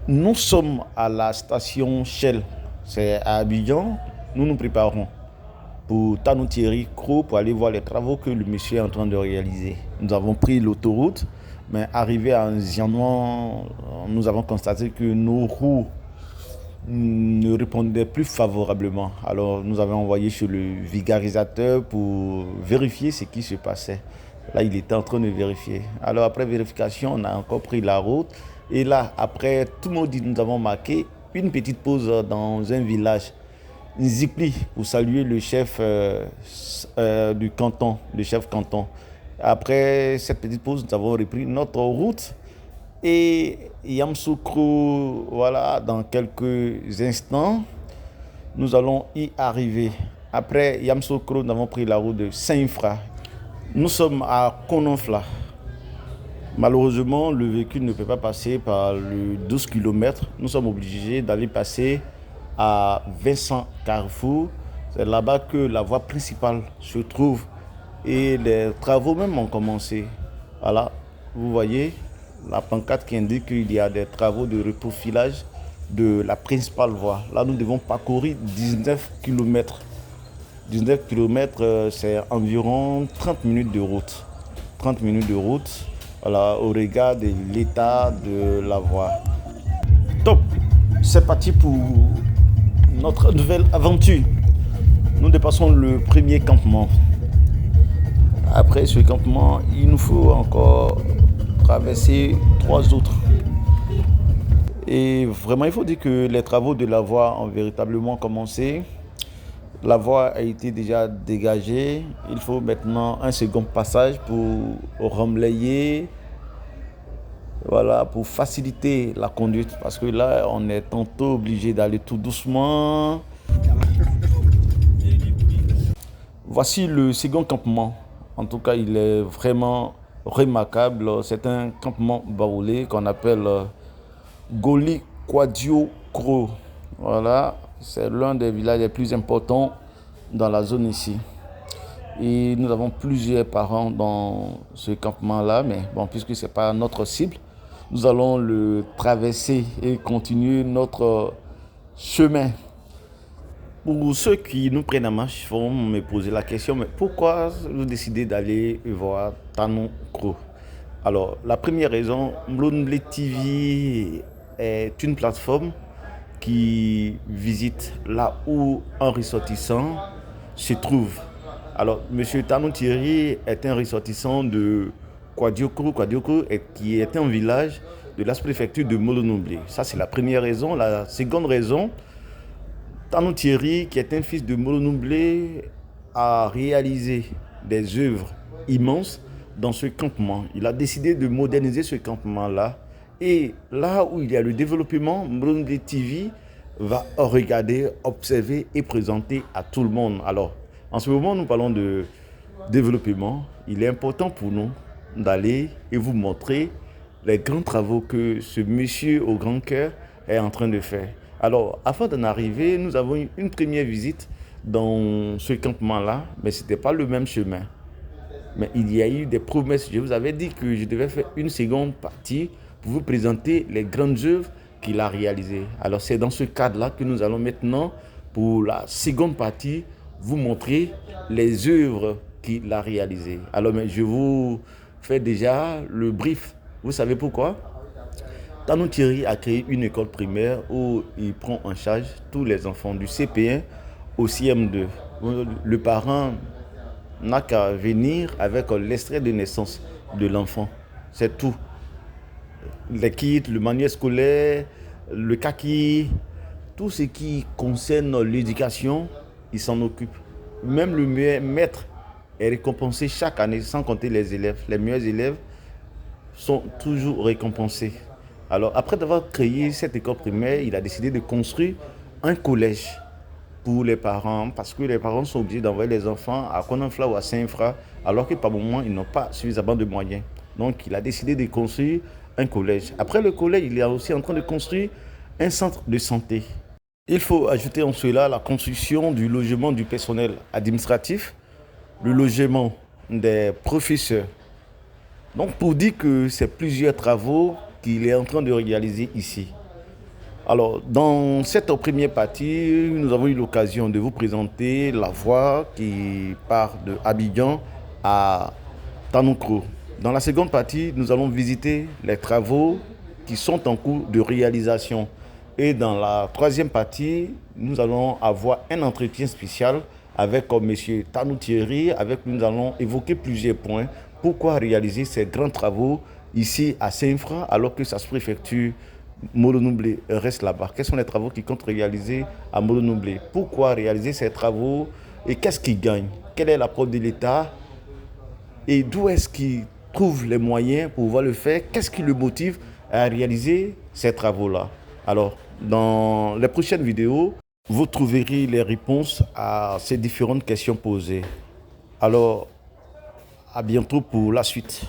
Nous sommes à la station Shell, c'est à Abidjan. Nous nous préparons pour Thierry Cros pour aller voir les travaux que le monsieur est en train de réaliser. Nous avons pris l'autoroute, mais arrivé à Nzianouan, nous avons constaté que nos roues ne répondaient plus favorablement. Alors nous avons envoyé chez le vulgarisateur pour vérifier ce qui se passait. Là, il était en train de vérifier. Alors après vérification, on a encore pris la route. Et là, après tout le monde dit, nous avons marqué une petite pause dans un village, Nzipli, pour saluer le chef du canton, le chef canton. Après cette petite pause, nous avons repris notre route et Yamsoukro, voilà, dans quelques instants, nous allons y arriver. Après Yamsoukro, nous avons pris la route de Saint-Infra. Nous sommes à Kononfla. Malheureusement, le véhicule ne peut pas passer par le 12 km. Nous sommes obligés d'aller passer à Vincent Carrefour. C'est là-bas que la voie principale se trouve. Et les travaux même ont commencé. Voilà, vous voyez la pancarte qui indique qu'il y a des travaux de reprofilage de la principale voie. Là, nous devons parcourir 19 km. 19 km, c'est environ 30 minutes de route. 30 minutes de route, voilà, au regard de l'état de la voie. Top, c'est parti pour notre nouvelle aventure. Nous dépassons le premier campement. Après ce campement, il nous faut encore traverser 3 autres. Et vraiment, il faut dire que les travaux de la voie ont véritablement commencé. La voie a été déjà dégagée. Il faut maintenant un second passage pour remblayer, voilà, pour faciliter la conduite. Parce que là, on est tantôt obligé d'aller tout doucement. Voici le second campement. En tout cas, il est vraiment remarquable. C'est un campement baoulé qu'on appelle Goli Kwadio Kro. Voilà, c'est l'un des villages les plus importants dans la zone ici. Et nous avons plusieurs parents dans ce campement-là, mais bon, puisque ce n'est pas notre cible, nous allons le traverser et continuer notre chemin. Pour ceux qui nous prennent en marche, vont me poser la question, mais pourquoi vous décidez d'aller voir Tanon Kro? Alors, la première raison, Mlonble TV est une plateforme qui visite là où un ressortissant se trouve. Alors, M. Tanon Thierry est un ressortissant de Kwadioko, qui est un village de la préfecture de Molonomblé. Ça, c'est la première raison. La seconde raison, Tanon Thierry, qui est un fils de Molonomblé, a réalisé des œuvres immenses dans ce campement. Il a décidé de moderniser ce campement-là. Et là où il y a le développement, Molonomblé TV va regarder, observer et présenter à tout le monde. Alors, en ce moment, nous parlons de développement. Il est important pour nous d'aller et vous montrer les grands travaux que ce monsieur au grand cœur est en train de faire. Alors, afin d'en arriver, nous avons eu une première visite dans ce campement-là, mais ce n'était pas le même chemin. Mais il y a eu des promesses. Je vous avais dit que je devais faire une seconde partie pour vous présenter les grandes œuvres qu'il a réalisées. Alors, c'est dans ce cadre-là que nous allons maintenant, pour la seconde partie, vous montrer les œuvres qu'il a réalisées. Alors, mais je vous fais déjà le brief. Vous savez pourquoi? Tanon Thierry a créé une école primaire où il prend en charge tous les enfants du CP1 au CM2. Le parent n'a qu'à venir avec l'extrait de naissance de l'enfant. C'est tout. Les kits, le manuel scolaire, le kaki, tout ce qui concerne l'éducation, il s'en occupe. Même le meilleur maître est récompensé chaque année, sans compter les élèves. Les meilleurs élèves sont toujours récompensés. Alors, après avoir créé cette école primaire, il a décidé de construire un collège pour les parents, parce que les parents sont obligés d'envoyer les enfants à Kononfla ou à Saint-Infra, alors que par moment, ils n'ont pas suffisamment de moyens. Donc, il a décidé de construire un collège. Après le collège, il est aussi en train de construire un centre de santé. Il faut ajouter en cela la construction du logement du personnel administratif, le logement des professeurs. Donc, pour dire que c'est plusieurs travaux qu'il est en train de réaliser ici. Alors, dans cette première partie, nous avons eu l'occasion de vous présenter la voie qui part de Abidjan à Tanoukro. Dans la seconde partie, nous allons visiter les travaux qui sont en cours de réalisation. Et dans la troisième partie, nous allons avoir un entretien spécial avec M. Tanou Thierry, avec qui nous allons évoquer plusieurs points. Pourquoi réaliser ces grands travaux ici à Saint-Infra alors que sa sous-préfecture Molo-Noublé reste là-bas? Quels sont les travaux qui comptent réaliser à Molo-Noublé? Pourquoi réaliser ces travaux et qu'est-ce qu'ils gagnent? Quelle est l'approche de l'État et d'où est-ce qu'il trouve les moyens pour pouvoir le faire? Qu'est-ce qui le motive à réaliser ces travaux-là? Alors, dans les prochaines vidéos, vous trouverez les réponses à ces différentes questions posées. Alors, à bientôt pour la suite.